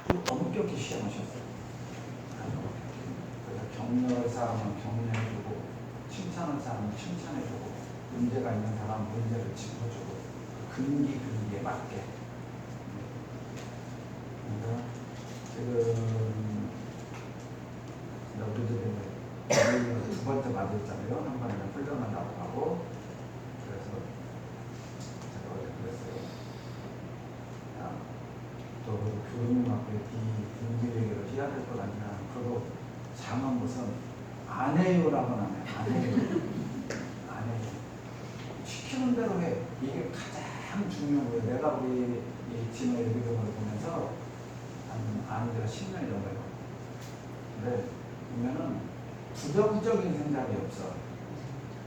아주 엄격히 시험하셨어요. 그래서 격려할 사람은 격려해주고, 칭찬할 사람은 칭찬해주고, 문제가 있는 사람은 문제를 짚어주고, 근기에 맞게. 그래서 지금 우리들이 두 번째 맞았잖아요. 한 번에는 훈련한다고 하고, 그래서 제가 어제 그랬어요. 또 교수님 앞에 군기 얘기를 해야 될 것 아니냐. 그래도 장은 무슨 안 해요라고는 안 해. 안 해요. 안 해요. 시키는 대로 해. 이게 가장 중요한 거예요. 내가 우리 이 진호 예비경을 보면서 아는 지가 10년이 넘어요. 근데 보면은 부정적인 생각이 없어.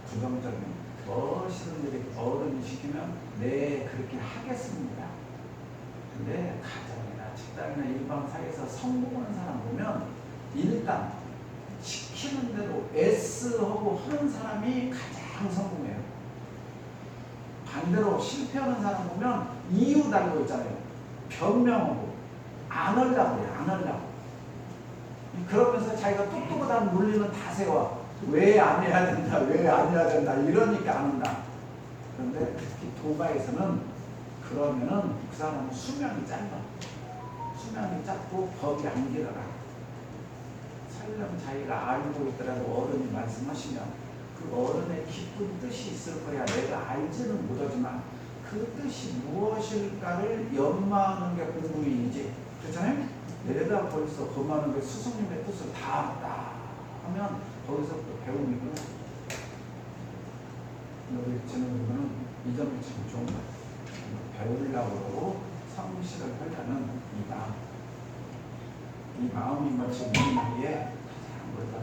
부정적인. 어르신들이 어른이 시키면 네 그렇게 하겠습니다. 근데 가정이나 직장이나 일반 사회에서 성공하는 사람 보면 일단 시키는 대로 S하고 하는 사람이 가장 성공해요. 반대로 실패하는 사람 보면 이유 달고 있잖아요. 변명하고 안 하려고 해요. 안 하려고. 그러면서 자기가 똑똑하다는 논리는 다 세워. 왜 안 해야 된다. 왜 안 해야 된다. 이러니까 안 한다. 그런데 특히 도가에서는 그러면은 그 사람은 수명이 짧아. 수명이 짧고 법이 안 길어가. 설령 자기가 알고 있더라도 어른이 말씀하시면 그 어른의 깊은 뜻이 있을 거야. 내가 알지는 못하지만 그 뜻이 무엇일까를 연마하는 게 공부인이지. 그렇잖아요? 내가 벌써 그 많은 게 스승님의 뜻을 다 알았다 하면 거기서부터 배움이구나. 우리 지금 이 점이 참 좋은 것 같아요. 배우려고 그러고 성실을 하려는 이 마음. 이 마음이 마치 우리 나이에 가장 뭘까?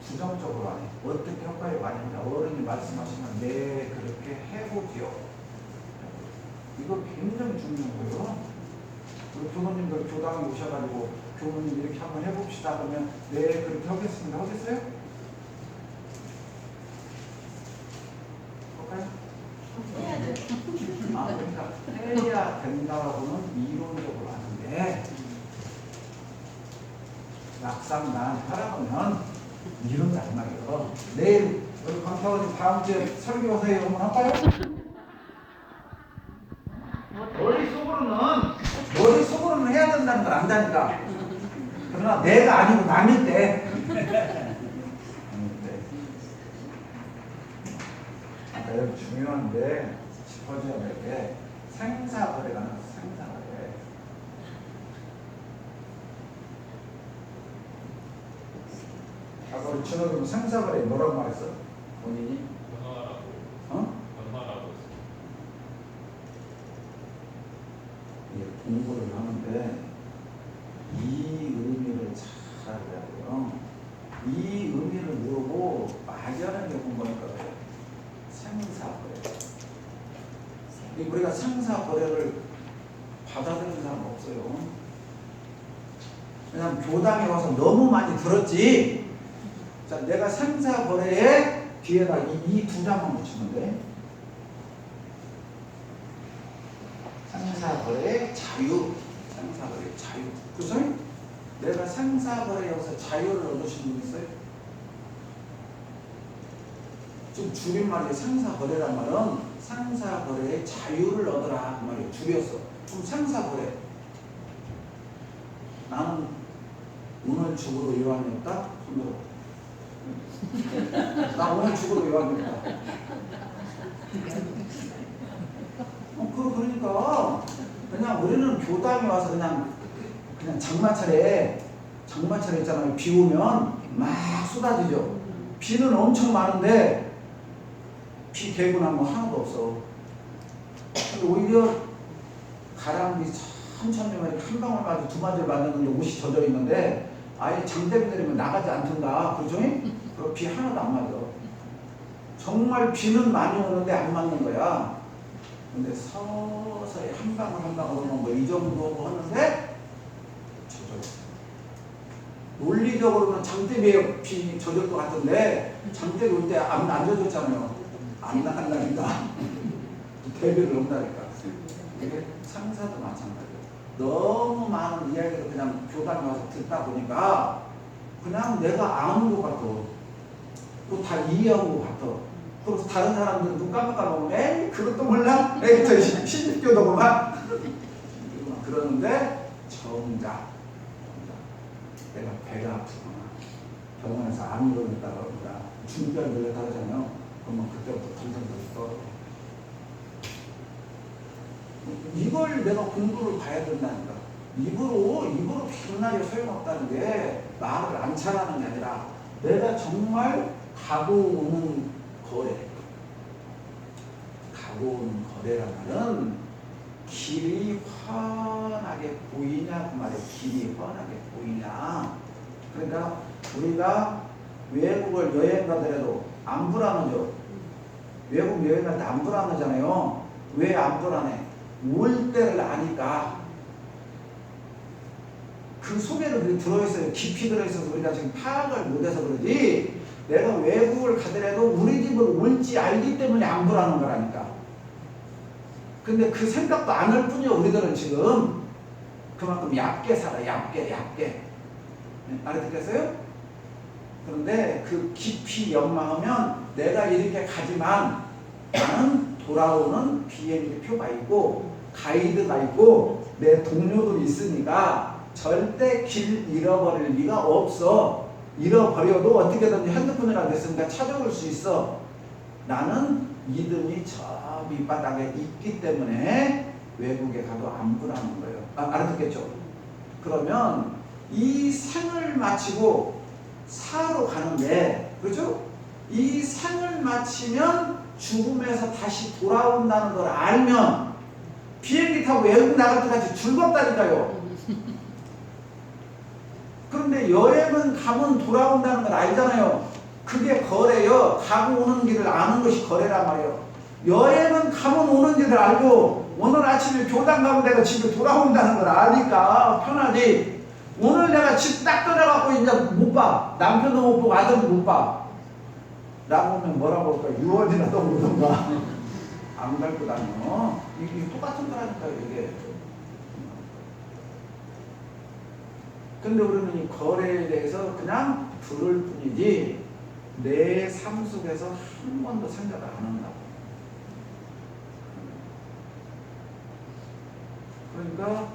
부정적으로 안 해. 어떻게 효과가 많이 합니다. 어른이 말씀하시면 네 그렇게 해보지요. 이거 굉장히 중요한 거예요. 교수님들 교당에 오셔가지고 교수님 이렇게 한번 해봅시다 그러면 네 그렇게 하겠습니다. 하겠어요? 볼까요? 해야 돼. 그러니까 해야 된다고는 이론적으로 하는데 막상 나한테 하라고는 이론이 안 나요. 내일 우리 강타원님 다음 주에 설교하세요. 한번 할까요? 머릿속으로는 해야 된다는 걸 안다니까. 그러나 내가 아니고 남일 때. 여기 중요한데 짚어줘야 될 게 생사거래가 나와요. 생사거래. 아까 우리 준호님 생사거래 뭐라고 말했어? 본인이? 변화라고. 어? 변화라고 했어. 공부를 하는데 이 의미를 잘 알아야 돼요. 이 의미를 모르고 막연하게 공부하니까 그래요. 생사거래. 우리가 생사거래를 받아들이는 사람 없어요. 왜냐하면 교당에 와서 너무 많이 들었지. 자, 내가 생사거래에 뒤에다 이 두 장만 붙이면 돼. 생사거래의 자유. 생사거래의 자유. 그죠? 내가 생사거래에서 자유를 얻으신 분 있어요? 지금 줄임말이 생사거래란 말은 생사거래의 자유를 얻으라 그 말이에요. 줄였어. 그럼 생사거래. 나는 오늘 죽어도 요한이 없다? 손들어. 나 오늘 죽어도 요한이 없다. 그러니까 그냥 우리는 교당에 와서 그냥 장마철에 있잖아요. 비 오면 막 쏟아지죠. 비는 엄청 많은데 비 개고 나면 뭐 하나도 없어. 오히려 가랑비 천천히 한 방울 맞고 두 마디를 맞는데 옷이 젖어 있는데 아예 장대비 내리면 나가지 않던가. 그죠? 그 비 하나도 안 맞아. 정말 비는 많이 오는데 안 맞는 거야. 근데 서서히 한 방울 한 방울 오는 거 이 정도 하는데 젖어 있어. 논리적으로는 장대비에 비 젖을 것 같은데 장대비 올 때 안 젖었잖아요. 안 나간다니까. 대비를 온다니까. 이게 상사도 마찬가지예요. 너무 많은 이야기를 그냥 교단에 와서 듣다 보니까 그냥 내가 아는 것 같아. 또 다 이해하는 것 같아. 그래서 다른 사람들은 눈 깜빡깜빡하면 에이 그것도 몰라? 에이 저 신입교도구만. 그러는데 정작 내가 배가 아프거나 병원에서 암이 걸렸다가 중병 걸렸다고 하잖아요. 그러면 그때부터 덜덜덜 떨어. 이걸 내가 공부를 봐야 된다니까. 입으로 백날이 소용없다는 게 말을 안 잘하는 게 아니라 내가 정말 가고 오는 거래. 가고 오는 거래란 말은 길이 훤하게 보이냐 그 말이에요. 길이 훤하게 보이냐. 그러니까 우리가 외국을 여행 가더라도 안 불안하죠. 외국 여행 갈 때 안 불안하잖아요. 왜 안 불안해? 올 때를 아니까. 그 속에는 들어있어요. 깊이 들어있어서 우리가 지금 파악을 못해서 그러지. 내가 외국을 가더라도 우리 집을 올지 알기 때문에 안 불안한 거라니까. 근데 그 생각도 안 할 뿐이요. 우리들은 지금 그만큼 얕게 살아. 얕게. 알아듣겠어요? 그런데 그 깊이 연마하면 내가 이렇게 가지만 나는 돌아오는 비행기 표가 있고 가이드가 있고 내 동료들이 있으니까 절대 길 잃어버릴 리가 없어. 잃어버려도 어떻게든지 핸드폰이라 됐으니까 찾아올 수 있어. 나는 믿음이 저 밑바닥에 있기 때문에 외국에 가도 안 불안한 거예요. 알아듣겠죠? 그러면 이 생을 마치고 사로 가는데, 그렇죠? 이 생을 마치면 죽음에서 다시 돌아온다는 걸 알면 비행기 타고 외국 나갈 때까지 즐겁다니까요. 그런데 여행은 가면 돌아온다는 걸 알잖아요. 그게 거래요. 가고 오는 길을 아는 것이 거래란 말이에요. 여행은 가면 오는 길을 알고 오늘 아침에 교당 가면 내가 집에 돌아온다는 걸 아니까 편하지. 오늘 내가 집 딱 떠나갖고 이제 못 봐. 남편도 못 보고 아들도 못 봐. 나보면 뭐라고 할까? 유언이라도 그러던가. 안 갈고 다녀. 이게 똑같은 거라니까요, 이게. 근데 우리는 이 거래에 대해서 그냥 들을 뿐이지 내 삶 속에서 한 번도 생각을 안 한다고. 그러니까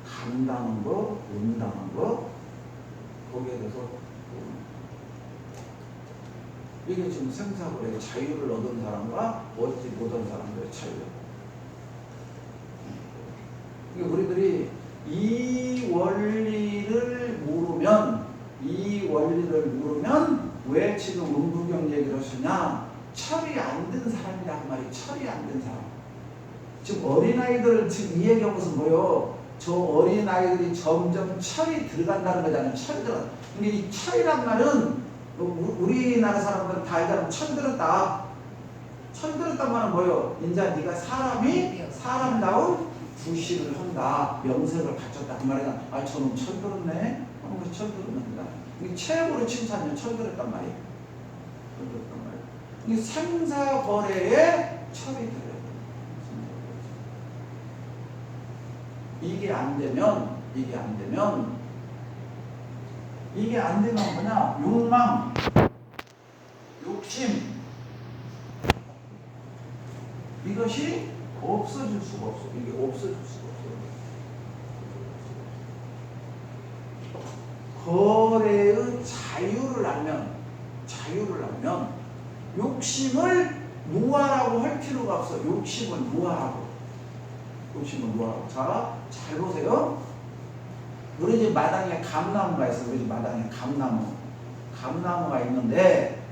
간다는 거, 온다는 거, 거기에 대해서 이게 지금 생사거래의 자유를 얻은 사람과 얻지 못한 사람들의 차이예요. 우리들이 이 원리를 모르면 왜 지금 음부경 얘기를 하시냐? 철이 안 든 사람이란 말이에요. 철이 안 든 사람. 지금 어린아이들 지금 이 얘기한 것은 뭐예요? 저 어린아이들이 점점 철이 들어간다는 거잖아요. 철 들어. 근데 이 철이란 말은 우리나라 사람들은 다 알잖아요. 철 들었다. 철 들었단 말은 뭐예요? 이제 네가 사람다운 부시를 한다. 명색을 갖췄다. 그 말이야. 아, 저놈 철 들었네. 철 들었는다. 이게 최고로 칭찬이에요. 철 들었단 말이에요. 철 들었단 말이에요. 이 생사거래에 철이 들어요. 이게 안 되면 뭐냐? 욕망, 욕심, 이것이 없어질 수가 없어. 이게 없어질 수가 없어. 거래의 자유를 알면 욕심을 노하라고 할 필요가 없어. 욕심을 노하라고. 자, 잘 보세요. 우리 집 마당에 감나무가 있어. 우리 집 마당에 감나무가 있는데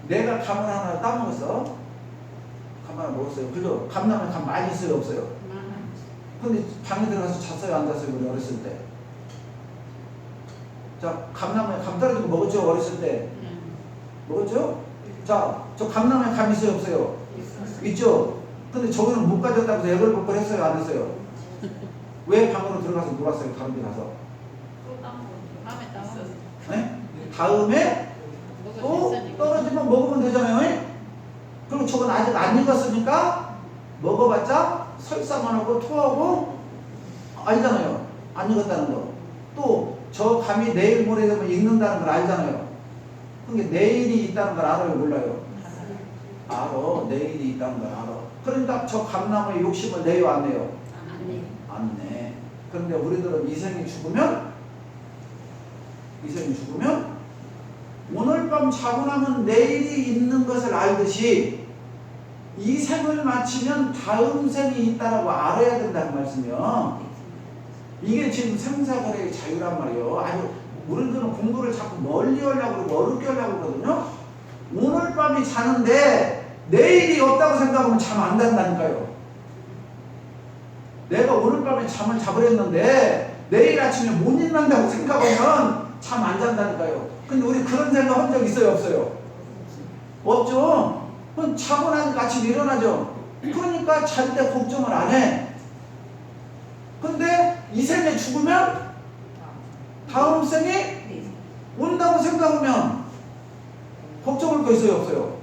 내가 감을 하나 따먹었어. 감 하나 먹었어요. 그죠? 감나무에 감 많이 있어요, 없어요? 근데 방에 들어가서 잤어요, 안 잤어요? 우리 어렸을 때. 자, 감나무에 감 떨어지고 먹었죠, 어렸을 때? 먹었죠? 자, 저 감나무에 감 있어요, 없어요? 있죠? 근데 저기는 못 가졌다고 해서 애걸복걸 했어요, 안 했어요? 왜 방으로 들어가서 놀았어요, 다른 데 가서? 네? 다음에 또 떨어지면 먹으면 되잖아요. 그리고 저건 아직 안 익었으니까 먹어봤자 설사만 하고 토하고 알잖아요. 안 익었다는 거. 또 저 감이 내일 모레 되면 익는다는 걸 알잖아요. 그게 내일이 있다는 걸 알아요, 몰라요? 알아. 내일이 있다는 걸 알아. 그러니까 저 감나무에 욕심을 내요, 안 내요? 안 내. 그런데 우리들은 이생이 죽으면 오늘 밤 자고 나면 내일이 있는 것을 알듯이 이 생을 마치면 다음 생이 있다라고 알아야 된다는 말씀이요. 이게 지금 생사거래의 자유란 말이에요. 아주 우리들은 공부를 자꾸 멀리 하려고 그러고 어렵게 하려고 그러거든요. 오늘 밤이 자는데 내일이 없다고 생각하면 잠 안 잔다니까요. 내가 오늘 밤에 잠을 자버렸는데 내일 아침에 못 일어난다고 생각하면 잠 안 잔다니까요. 근데 우리 그런 생각 한 적 있어요, 없어요? 없죠. 그럼 자고 나니까 아침에 일어나죠. 그러니까 잘 때 걱정을 안 해. 근데 이 생에 죽으면 다음 생에 온다고 생각하면 걱정할 거 있어요, 없어요?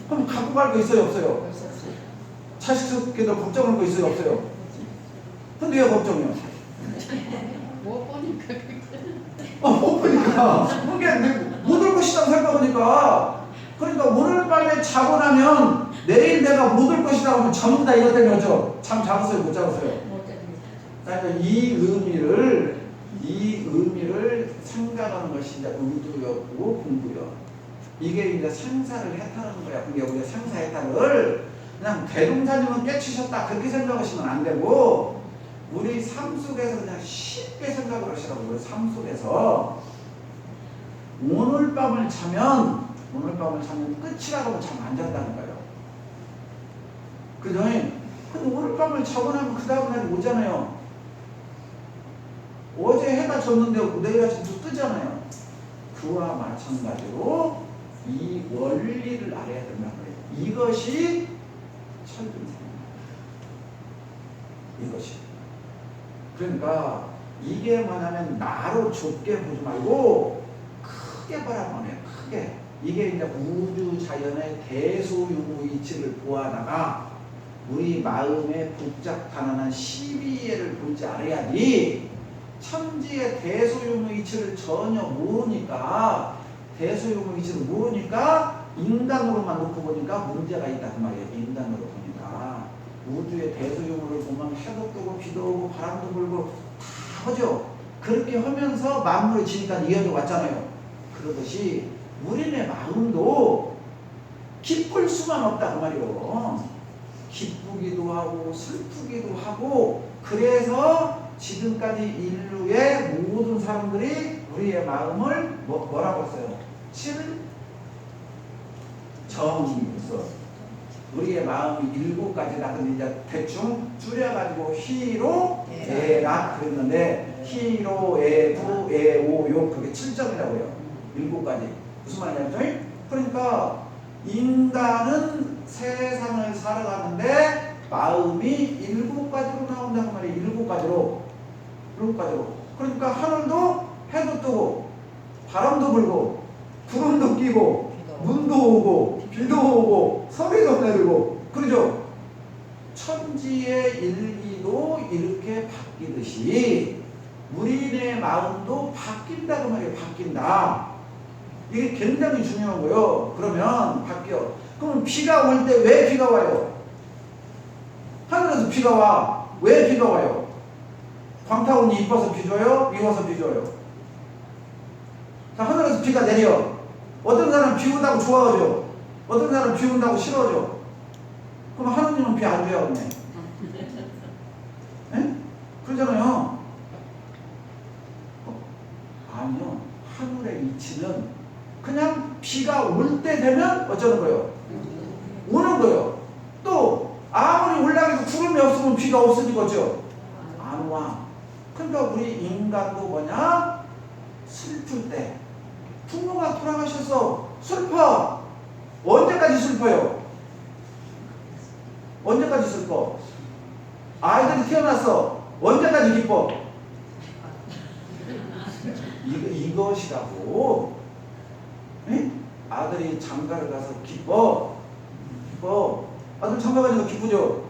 그럼 갖고 갈 거 있어요, 없어요? 자식들께도 걱정할 거 있어요, 없어요? 근데 왜 걱정해요? 못 보니까 못 보니까. 그게 못 올 것이라고 생각하니까. 그러니까 오늘 밤에 자고 나면 내일 내가 못 올 것이다 하면 잠다 이것 때문에 어쩌? 잠 잡았어요, 못 잡았어요? 그러니까 이 의미를 생각하는 것이 이제 의도였고 공부요. 이게 이제 생사를 해탈하는 거야. 그게 우리가 생사 해탈을 그냥 대동사님은 깨치셨다 그렇게 생각하시면 안 되고 우리 삶 속에서 그냥 쉽게 생각을 하시라고. 우리 삶 속에서 오늘 밤을 자면 끝이라고 하면 잠 안 잔다는 거예요. 그죠? 근데 오늘 밤을 자고 나면 그 다음 날이 오잖아요. 어제 해가 졌는데 내일 아침도 뜨잖아요. 그와 마찬가지로 이 원리를 알아야 된다는 거예요. 이것이 철분생입니다. 이것이. 그러니까 이게 뭐냐면 나로 좁게 보지 말고 크게 보라고 해요. 크게. 이게 이제 우주 자연의 대소유무 이치를 보아다가 우리 마음의 복잡가난한 시비애를 볼지 알아야지. 천지의 대소유무 이치를 전혀 모르니까 인간으로만 놓고 보니까 문제가 있다 그 말이에요. 인간으로 보니까 우주의 대소유무를 보면 해도 뜨고 비도 오고 바람도 불고 다 하죠. 그렇게 하면서 만물이 지금까지 이어져 왔잖아요. 그러듯이 우리네 마음도 기쁠 수만 없다 그 말이에요. 기쁘기도 하고 슬프기도 하고 그래서 지금까지 인류의 모든 사람들이 우리의 마음을 뭐라고 했어요? 칠정이었어. 우리의 마음이 7가지다. 근데 이제 대충 줄여가지고 희로애락 그랬는데 희로애부 애오욕 그게 7정이라고요. 7가지. 무슨 말이냐면 그러니까 인간은 세상을 살아가는데 마음이 7가지로 나온다는 말이에요. 7가지로. 그러니까 하늘도 해도 뜨고 바람도 불고 구름도 끼고 눈도 오고 비도 오고 소리도 내리고 그러죠. 천지의 일기도 이렇게 바뀌듯이 우리네 마음도 바뀐다고 말이에요. 바뀐다. 이게 굉장히 중요한 거예요. 그러면 바뀌어. 그럼 비가 올 때 왜 비가 와요? 하늘에서 비가 와. 왜 비가 와요? 광타운이 이뻐서 비 줘요? 미워서 비 줘요? 자, 하늘에서 비가 내려. 어떤 사람은 비 온다고 좋아하죠. 어떤 사람은 비 온다고 싫어하죠. 그럼 하느님은 비 안 줘야 하네. 네? 그러잖아요. 아니요. 하늘의 이치는 그냥 비가 올 때 되면 어쩌는 거예요? 오는 거예요. 또 아무리 올라가도 구름이 없으면 비가 없어지겠죠. 안 와. 그러니까 우리 인간도 뭐냐? 슬플 때 부모가 돌아가셔서 슬퍼. 언제까지 슬퍼요? 언제까지 슬퍼? 아이들이 태어났어. 언제까지 기뻐? 이것이라고. 에? 아들이 장가를 가서 기뻐. 아들 장가 가니까 기쁘죠?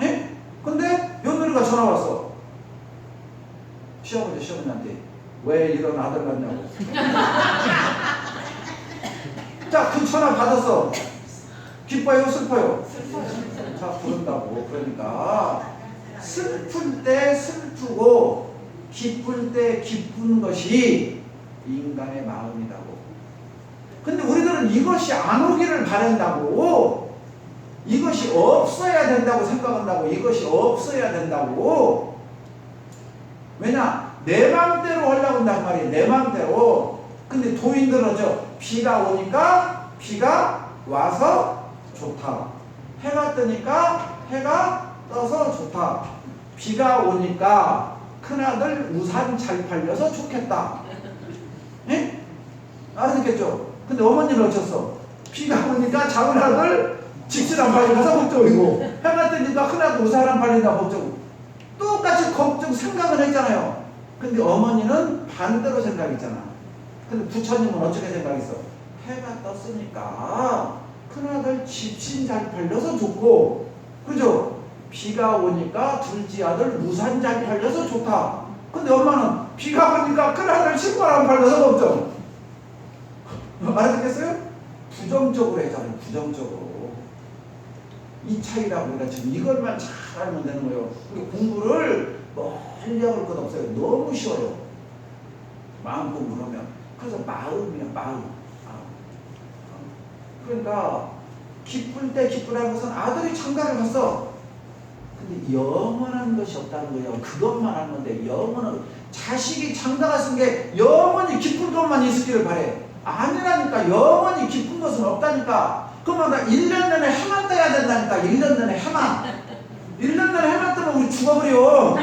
에? 시어머니가 전화 왔어. 시어머니한테 왜 이런 아들 낳냐고. 자, 그 전화 받았어. 기뻐요, 슬퍼요? 자, 그런다고. 그러니까 슬플 때 슬프고 기쁠 때 기쁜 것이 인간의 마음이라고. 근데 우리들은 이것이 안 오기를 바란다고. 이것이 없어야 된다고 생각한다고. 이것이 없어야 된다고. 왜냐? 내 마음대로 하려고 한단 말이에요. 내 마음대로. 근데 도인들은 비가 오니까 비가 와서 좋다. 해가 뜨니까 해가 떠서 좋다. 비가 오니까 큰아들 우산 잘 팔려서 좋겠다. 예? 알아듣겠죠? 근데 어머니는 어쩌어? 비가 오니까 작은아들 집신 안 팔려서 걱정이고, 해가 뜨니까 큰아들 우산 안 팔린다 걱정. 똑같이 걱정 생각을 했잖아요. 근데 어머니는 반대로 생각했잖아. 근데 부처님은 어떻게 생각했어? 해가 떴으니까 큰아들 집신 잘 팔려서 좋고, 그죠? 비가 오니까 둘째 아들 우산 잘 팔려서 좋다. 근데 엄마는 비가 오니까 큰아들 신발 안 팔려서 걱정. 알아듣겠어요? 부정적으로 했잖아요. 부정적으로. 이 차이라고. 우리가 지금 이것만 잘 알면 되는 거예요. 공부를 멀리 하볼 것 없어요. 너무 쉬워요. 마음 공부를 하면. 그래서 마음이야, 마음. 그러니까 기쁠 때 기쁘라는 것은 아들이 장가를 갔어. 근데 영원한 것이 없다는 거예요. 그것만 하는 건데, 영원한 자식이 장가 갔은 게 영원히 기쁜 것만 있기를 바래. 아니라니까. 영원히 기쁜 것은 없다니까. 그러면 나 1년 내내 해만 떠야 된다니까. 1년 내내 해만. 1년 내내 해만 뜨면 우리 죽어버려.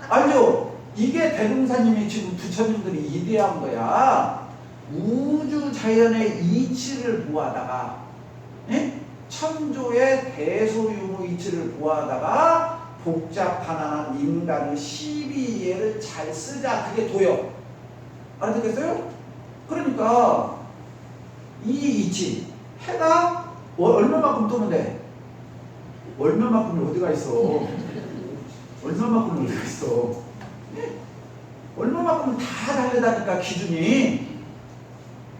알죠? 이게 대동사님이 지금 부처님들이 이대한 거야. 우주 자연의 이치를 보아다가, 예? 천조의 대소유무 이치를 보아다가 복잡하나한 인간의 시비예를 잘 쓰자. 그게 도요. 알아듣겠어요? 그러니까 이 이치, 해가 얼마만큼 뜨면 돼? 얼마만큼이 어디가 있어? 얼마만큼이 어디가 있어? 예? 얼마만큼은 다 다르다니까. 기준이.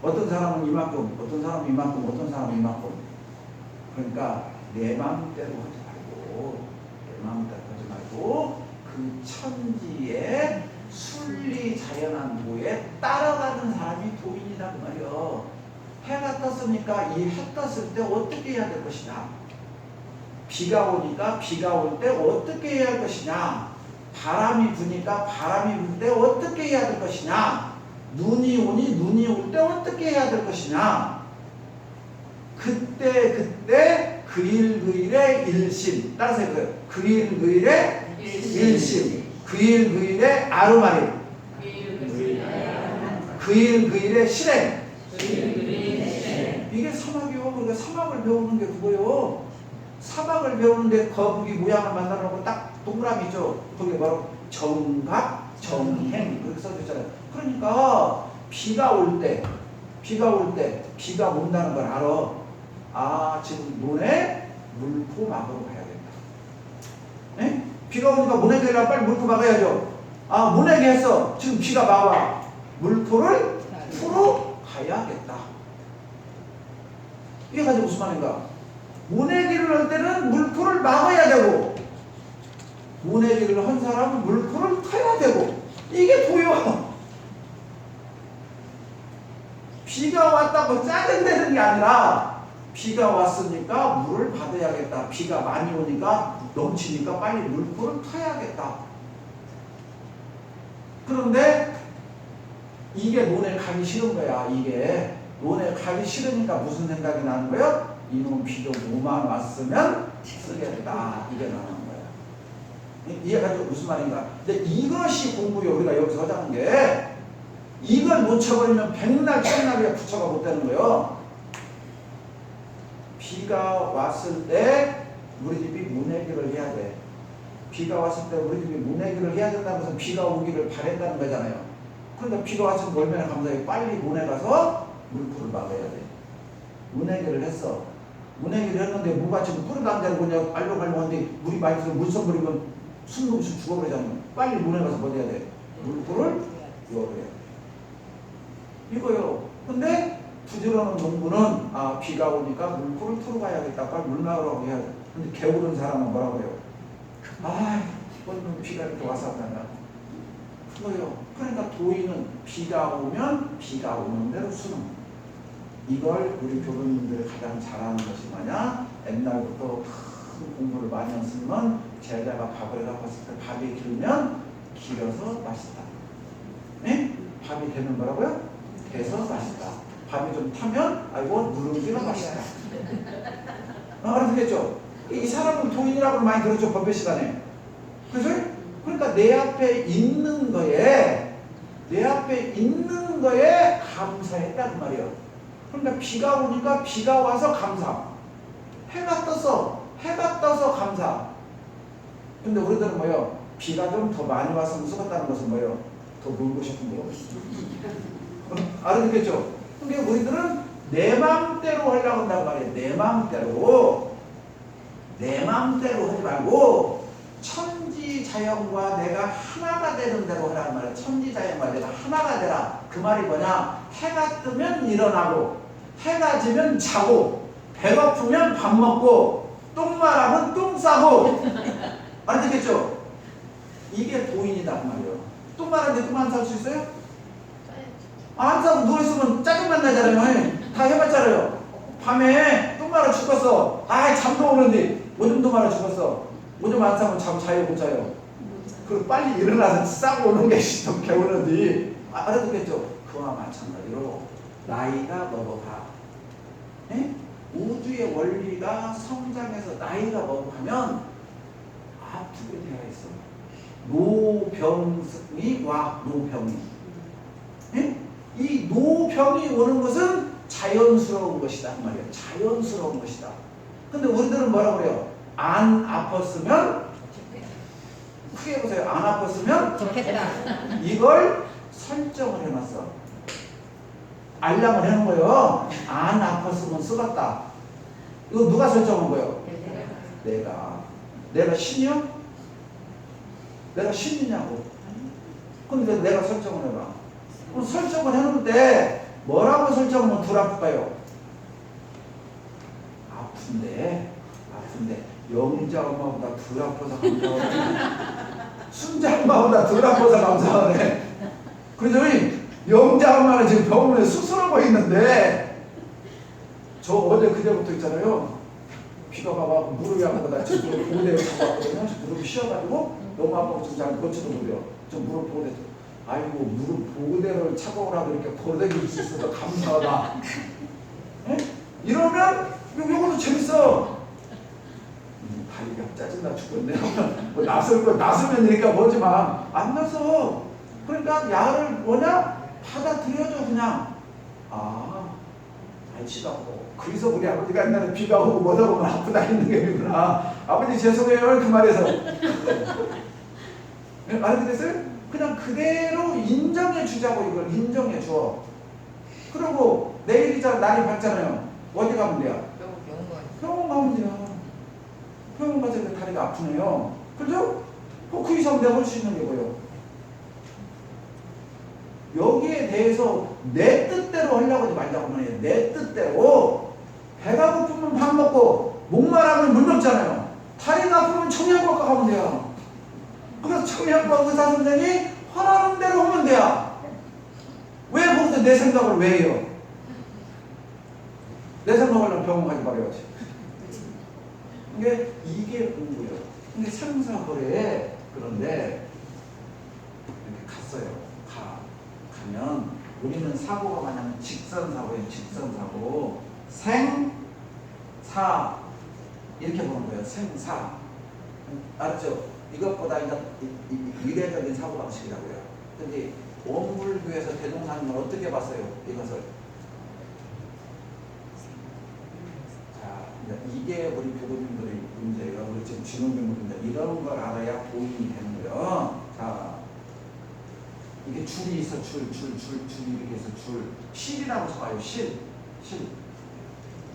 어떤 사람은 이만큼, 어떤 사람은 이만큼, 어떤 사람은 이만큼. 그러니까 내 마음대로 하지 말고, 내 마음대로 하지 말고 그 천지의 순리 자연한 도에 따라가는 사람이 도인이란 말이요. 해가 떴으니까 이 해 떴을 때 어떻게 해야 될 것이냐. 비가 오니까 비가 올 때 어떻게 해야 할 것이냐. 바람이 부니까 바람이 불 때 어떻게 해야 될 것이냐. 눈이 오니 눈이 올 때 어떻게 해야 될 것이냐. 그때 그일그일의 일심. 따라서 그일그일의 일심. 그일그일의 아르마리. 그일그일의 실행. 이게 사막이요. 그러니까 사막을 배우는 게 그거요. 사막을 배우는데 거북이 모양을 만들어 놓고 딱 동그라미 있죠. 거기에 바로 정각, 정행 그렇게 써줬잖아요. 그러니까 비가 올 때, 비가 온다는 걸 알아. 아, 지금 논에 물포 막으러 가야겠다. 네? 비가 오니까 문에 되려면 빨리 물포 막아야죠. 아, 문에 했어. 지금 비가 막아. 물포를 풀어 가야겠다. 이게 가지고 무슨 말인가? 모내기를 할 때는 물포를 막아야 되고, 모내기를 한 사람은 물포를 타야 되고, 이게 도요. 비가 왔다고 짜증내는 게 아니라, 비가 왔으니까 물을 받아야겠다. 비가 많이 오니까 넘치니까 빨리 물포를 타야겠다. 그런데 이게 논에 가기 싫은 거야. 이게 논에 가기 싫으니까 무슨 생각이 나는 거야? 이놈 비도 오만 왔으면 쓰겠다. 이게 나는 거야. 이해가지고 무슨 말인가? 근데 이것이 공부요. 우리가 여기서 하자는 게, 이걸 놓쳐버리면 백날 천날에 부처가 못 되는 거예요. 비가 왔을 때 우리 집이 문해기를 해야 돼. 비가 왔을 때 우리 집이 문해기를 해야 된다는 것은 비가 오기를 바란다는 거잖아요. 그러니까 비가 왔으면 얼마나 감사해. 빨리 문에 가서 물풀을 막아야 돼. 문해기를 했어. 문해기를 했는데 무가 지금 뿌리도 안 자르고 그냥 알록알록한데 물이 많이 들어 물선 버리면 숨금시 죽어버리잖아요. 빨리 문에 가서 뭐 해야 돼? 물불을 열어야 돼. 이거요. 근데 부지런한 농부는 비가 오니까 물불을 틀어 가야겠다. 빨리 물 나오라고 해야 돼. 근데 게으른 사람은 뭐라고 해요? 이번 비가 이렇게 와서 한다면 그거요. 그러니까 도인은 비가 오면 비가 오는 대로 수능. 이걸 우리 교수님들이 가장 잘하는 것이 뭐냐? 옛날부터 큰 공부를 많이 했으면 제자가 밥을 해갖고 했을 때 밥이 길면 길어서 맛있다. 네? 밥이 되는 거라고요? 돼서 맛있다. 밥이 좀 타면 누룽지가 맛있다. 알아듣겠죠? 이 사람은 도인이라고 많이 들었죠, 법회 시간에. 그죠? 그러니까 내 앞에 있는 거에 감사했단 말이에요. 그러니까 비가 오니까 비가 와서 감사. 해가 떠서 감사. 근데 우리들은 뭐요? 비가 좀 더 많이 왔으면 쓰겠다는 것은 뭐요? 더 놀고 싶은 거요. 알아듣겠죠? 그러니까 우리들은 내 마음대로 하려고 한단 말이에요. 내 마음대로 하지 말고 천지자연과 내가 하나가 되는 대로 하란 말이야. 천지자연과 내가 하나가 되라. 그 말이 뭐냐? 해가 뜨면 일어나고 해가 지면 자고 배고프면 밥 먹고 똥 마라면 똥 싸고 알아듣겠죠? 이게 도인이다 그 말이에요. 똥 마라는데 똥 안 쌀 수 있어요? 안 싸고 누워있으면 짜증만 나잖아요. 다 해봤잖아요. 밤에 똥 마라 죽었어. 잠도 오는데 오줌도 마라 죽었어. 오줌 안 싸면 잠 자요 못 자요? 그리고 빨리 일어나서 싸고 오는 게 좀 개우는데 알아듣겠죠? 그와 마찬가지로 나이가 먹어가. 우주의 원리가 성장해서 나이가 먹어가면 아프게 되어 있어. 노병이 와. 노병이. 이 노병이 오는 것은 자연스러운 것이다 그 말이에요. 자연스러운 것이다. 근데 우리들은 뭐라고 그래요? 안 아팠으면 크게 보세요. 안 아팠으면 좋겠다. 이걸 설정을 해놨어. 알람을 해놓은 거예요. 안 아팠으면 쓰겠다. 이거 누가 설정한 거예요? 내가 신이요? 내가 신이냐고. 근데 내가 설정을 해봐. 그럼 설정을 해놓는데 뭐라고 설정하면 덜 아플까요? 아픈데 영자 엄마보다 덜 아파서 감사하네. 순자 엄마보다 덜 아파서 감사하네. 그래서 영자 엄마는 지금 병원에 수술하고 있는데 저 어제 그제부터 있잖아요. 비가 와서 무릎이 아프다. 지금 보호대에 잡았거든요. 무릎이 쉬어가지고 너무 아파서 지금 잘 걷지도 못해요. 저 무릎 보호대. 아이고 무릎 보호대를 차고 오라고 이렇게 걸어다닐 수 있어서 감사하다. 이러면 요거도 재밌어. 다리가 짜증나 죽겠네. 뭐 나서면 이니까 뭐지만 안 나서. 그러니까 야를 뭐냐? 받아들여줘 그냥. 알지도. 그래서 우리 아버지가 옛날에 비가 오고 뭐다 보면 아프다 했는 게 아니구나. 아버지 죄송해요 그 말에서. 알아듣겠어요? 그냥 그대로 인정해 주자고. 이걸 인정해 줘. 그리고 내일이자 날이 밝잖아요. 어디 가면 돼요? 병원 가면 돼요. 병원 가서 다리가 아프네요. 그죠? 그 이상 내가 할 수 있는 거고요. 여기에 대해서 내 뜻대로 하려고 하지 말자고 말이에요. 내 뜻대로. 배가 고프면 밥 먹고 목마르면 물 먹잖아요. 다리가 아프면 청양고과 가면 돼요. 그래서 청양과 의사 선생이 하라는 대로 하면 돼요. 왜 거기서 내 생각을 왜 해요? 내 생각을 병원 가지 말아야지. 이게 공부예요. 근데 생사거래에 그런데 이렇게 갔어요. 가면 우리는 사고가 뭐냐면 직선사고예요. 직선사고. 생사 이렇게 보는 거예요. 생사. 알았죠? 이것보다 이제 이례적인 사고방식이라고요. 근데 원불교에서 대종사님은 어떻게 봤어요? 이것을. 자, 이게 우리 교수님들의 문제예요. 우리 지금 진흥교수님들 이런 걸 알아야 보인이 되는 거예요. 자, 이게 줄이 있어. 줄 이렇게 해서 줄. 실이라고 써봐요. 실.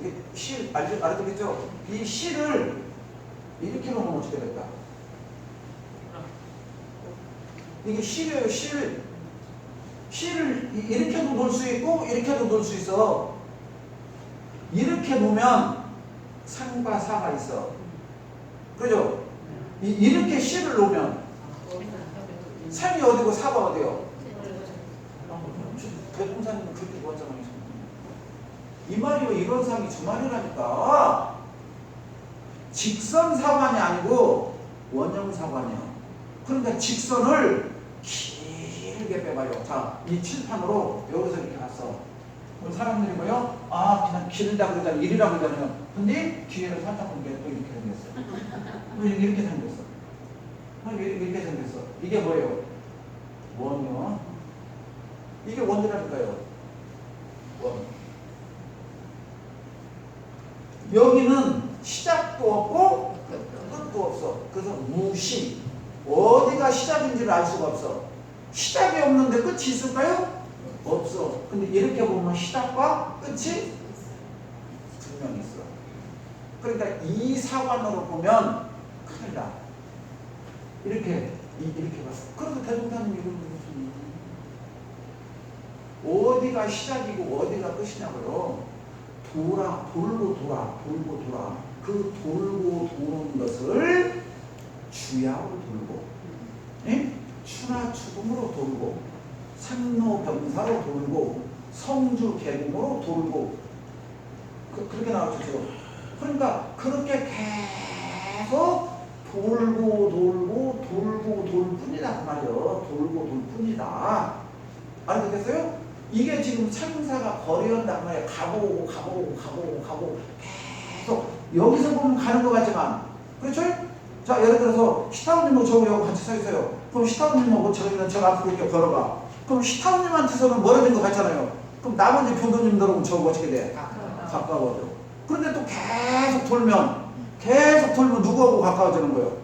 이게 실 알아듣겠죠? 이 실을 이렇게 놓으면 어떻게 될까? 이게 실이에요, 실. 실을 이렇게도 놓을 수 있고 이렇게도 놓을 수 있어. 이렇게 놓으면 상과 사가 있어. 그죠? 이렇게 실을 놓으면 상이 어디고 사가 어디요? 대동사님은 그렇게 보았잖아요. 이 말이요, 이런 상이 두 말이라니까. 직선사관이 아니고 원형사관이요. 그러니까 직선을 길게 빼봐요. 자, 이 칠판으로 여기서 이렇게 갔어. 그럼 사람들이 뭐요? 아, 그냥 길다 그러잖아요. 일이라고 그러잖아요. 근데 뒤에를 살짝 보니까 또 이렇게 생겼어. 이렇게 생겼어. 이렇게 생겼어. 이게 뭐예요? 원이요. 이게 원이라니까요. 원. 여기는 시작도 없고 끝도 없어. 그래서 무시. 어디가 시작인지를 알 수가 없어. 시작이 없는데 끝이 있을까요? 없어. 근데 이렇게 보면 시작과 끝이 분명히 있어. 그러니까 이 사관으로 보면 큰일 나. 이렇게 봤어. 그래서 대동사님 이걸 무슨 어디가 시작이고 어디가 끝이냐고요. 돌고 돌아. 그 돌고 도는 것을 주야로 돌고, 예? 추나 추금으로 돌고, 상노병사로 돌고, 성주 계공으로 돌고, 그렇게 나왔죠. 그러니까 그렇게 계속 돌고 돌 뿐이다 그 말이요. 돌고 돌 뿐이다. 알겠어요? 이게 지금 상사가 거래한단 말이야. 가보고 계속 여기서 보면 가는 것 같지만, 그렇죠? 자, 예를 들어서 시타우님하고 저하고 같이 서 있어요. 그럼 시타우님하고 저희는 저 앞으로 이렇게 걸어가. 그럼 시타우님한테서는 멀어진 것 같잖아요. 그럼 나머지 교도님들하고 저하고 어떻게 돼? 가까워져. 그런데 또 계속 돌면 누구하고 가까워지는 거예요?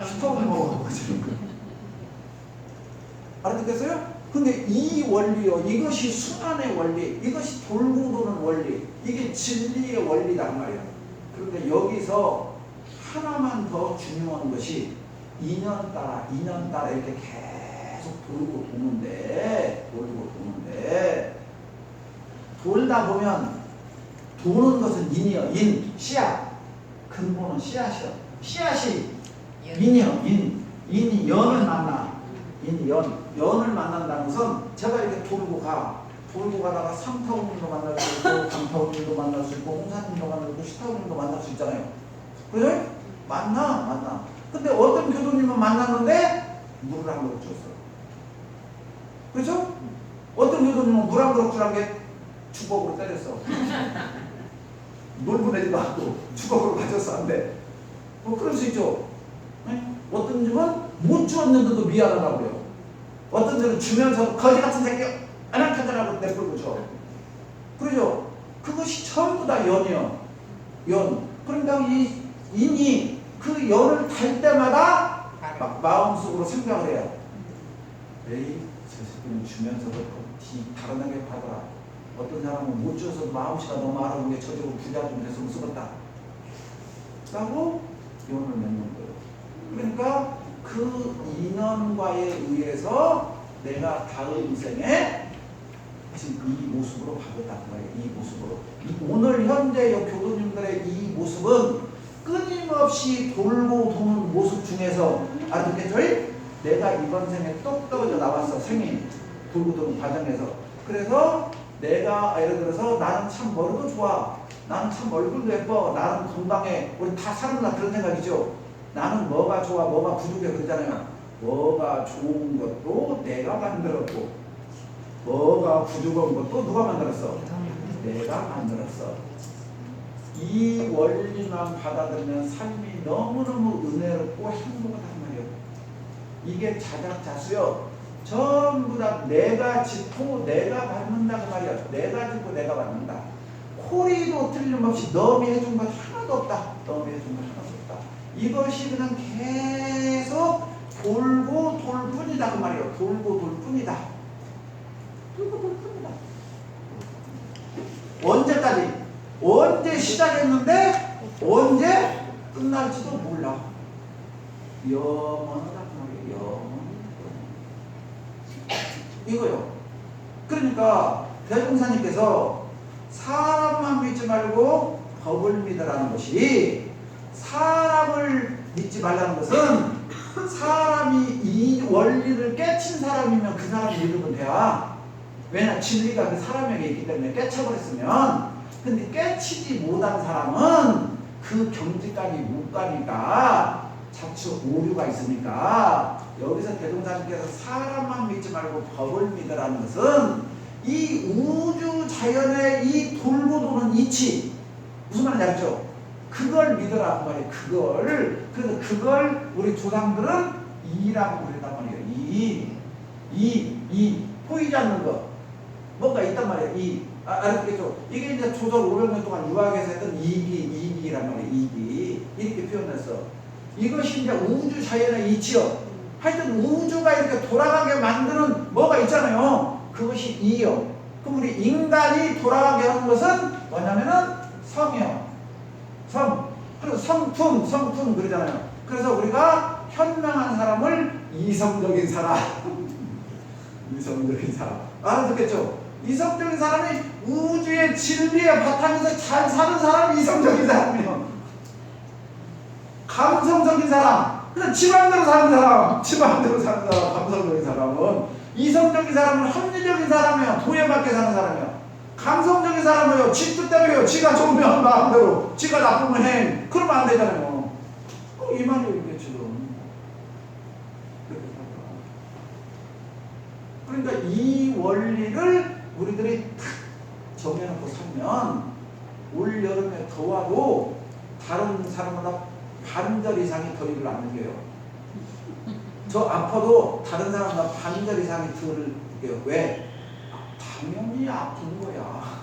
시타우님하고 가까워지는 거예요. 알아듣겠어요? 근데 이 원리요, 이것이 순환의 원리, 이것이 돌고 도는 원리, 이게 진리의 원리단 말이야. 그런데 여기서 하나만 더 중요한 것이 인연 따라 이렇게 계속 돌고 도는데 돌다 보면 도는 것은 인이요. 인, 씨앗. 근본은 씨앗이요. 씨앗이 인이요. 인이 연을 만나. 연을 만난다는 것은 제가 이렇게 돌고 가다가 삼타우님도 만날 수 있고 강타우님도 만날 수 있고 홍사님도 만날 수 있고 시타우님도 만날 수 있잖아요. 그죠? 만나. 근데 어떤 교도님은 만났는데 물을 한 그릇 줬어. 그렇죠? 어떤 교도님은 물 한 그릇 주란 게 주걱으로 때렸어. 물 보내지도 않고 주걱으로 가졌어. 안 돼. 그럴 수 있죠. 네? 어떤 집은 못 주었는데도 미안하다고 그래요. 어떤 집은 주면서 거지 같은 새끼 안악하더라고 내버리고 줘. 그러죠? 그것이 전부 다 연이요. 연. 그러니까 이 인이 그 연을 달 때마다 막 마음속으로 생각을 해요. 에이, 저 새끼는 주면서도 다른하게 받아라. 어떤 사람은 못 줘서도 마음씨가 너무 알아보는 게 저쪽으로 부자 좀 됐으면 쓰겠다. 라고 연을 맺는 거예요. 그러니까 그 인연과에 의해서 내가 다음 생에 지금 이 모습으로 바뀌었다는 거예요. 이 모습으로. 오늘 현재 교도님들의 이 모습은 끊임없이 돌고 도는 모습 중에서 알아듣겠죠? 내가 이번 생에 똑 떨어져 나왔어. 생이 돌고 도는 과정에서. 그래서 내가 예를 들어서 나는 참 머리도 좋아. 나는 참 얼굴도 예뻐. 나는 건강해. 우리 다 사람마다 그런 생각이죠. 나는 뭐가 좋아, 뭐가 부족해 그러잖아요. 뭐가 좋은 것도 내가 만들었고 뭐가 부족한 것도 누가 만들었어? 내가 만들었어. 이 원리만 받아들이면 삶이 너무너무 은혜롭고 행복하단 말이에요. 이게 자작자수요. 전부 다 내가 짚고 내가 받는다 그 말이야. 내가 짚고 내가 받는다. 코리도 틀림없이 너미 해준 것 하나도 없다. 너미 해준 것 하나도 없다. 이것이 그냥 계속 돌고 돌 뿐이다 그 말이에요. 돌고 돌 뿐이다. 돌고 돌 뿐이다. 언제까지? 언제 시작했는데 언제 끝날지도 몰라. 영원하다 그 말이에요. 영원. 이거요. 그러니까 대종사님께서 사람만 믿지 말고 법을 믿으라는 것이, 사람을 믿지 말라는 것은 사람이 이 원리를 깨친 사람이면 그 사람 믿으면 돼야. 왜냐, 진리가 그 사람에게 있기 때문에 깨쳐버렸으면. 근데 깨치지 못한 사람은 그 경지까지 못 가니까 자칫 오류가 있으니까, 여기서 대종사님께서 사람만 믿지 말고 법을 믿으라는 것은 이 우주 자연의 이 돌고 도는 이치, 무슨 말인지 알죠? 그걸 믿으라고 말이에요. 그걸. 그래서 그걸 우리 조상들은 이라고 그랬단 말이에요. 이 보이지 않는 것 뭔가 있단 말이에요. 알았겠죠? 이게 이제 조선 500년 동안 유학에서 했던 이기란 말이에요. 이기 이렇게 표현했어. 이것이 이제 우주 자연의 이치요. 하여튼 우주가 이렇게 돌아가게 만드는 뭐가 있잖아요. 그것이 이요. 그럼 우리 인간이 돌아가게 하는 것은 뭐냐면은 성이요. 성. 그리고 성품 그러잖아요. 그래서 우리가 현명한 사람을 이성적인 사람. 이성적인 사람. 알아듣겠죠? 이성적인 사람이 우주의 진리의 바탕에서 잘 사는 사람이 이성적인 사람이에요. 감성적인 사람, 그냥 지 맘대로 사는 사람, 감성적인 사람은. 이성적인 사람은 합리적인 사람이에요. 도예맞게 사는 사람이에요. 감성적인 사람은요, 지 뜻대로요. 지가 좋으면 마음대로, 지가 나쁘면 해. 그러면 안 되잖아요. 이 말이에요, 이게 지금. 그러니까 이 원리를 우리들이 탁 정해놓고 살면 올 여름에 더워도 다른 사람보다 반절 이상이 더위를 안 느껴요. 저 아파도 다른 사람보다 반절 이상이 덜 느껴요. 왜? 당연히 아픈 거야.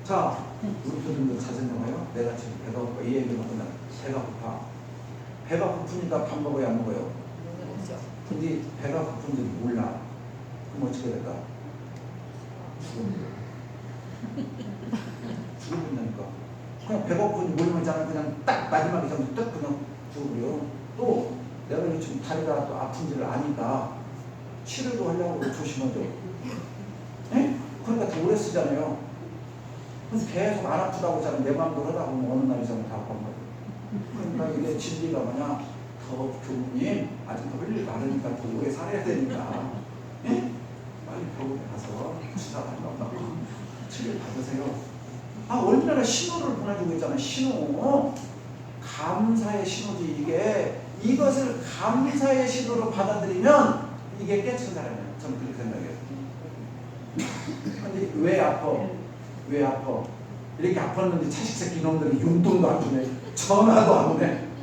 자, 우리 교수님들 자세히 내가 지금 배가 고파. 이 얘기를 하면 배가 고파. 배가 고프니까 밥 먹어야 안 먹어요? 근데 배가 고픈지 몰라. 그럼 어떻게 될까? 죽어버린다니까. 그냥 배고픈지 모르면 그냥 딱 마지막에 정도 딱 그냥 죽어버려. 또 내가 지금 다리가 또 아픈지를 아니까 치료도 하려고 조심하죠. 예? 그러니까 더 오래 쓰잖아요. 그래서 계속 안 아프다고 하잖아요. 내 마음대로 하다 보면 어느 날 이상은 다 아픈 거예요. 그러니까 이게 진리가 뭐냐, 더 교수님 아직 더 흘릴 많으니까 더 오래 살아야 되니까, 예? 빨리 병원에 가서 주사 한번 치료 받으세요. 얼마나 신호를 보내주고 있잖아요. 신호. 감사의 신호지 이게. 이것을 감사의 신호로 받아들이면 이게 깨친 사람이에요. 저는 그렇게 생각해요. 근데 왜 아파? 왜 아파? 이렇게 아팠는데 자식 새끼 놈들이 용돈도 안 주네. 전화도 안 오네.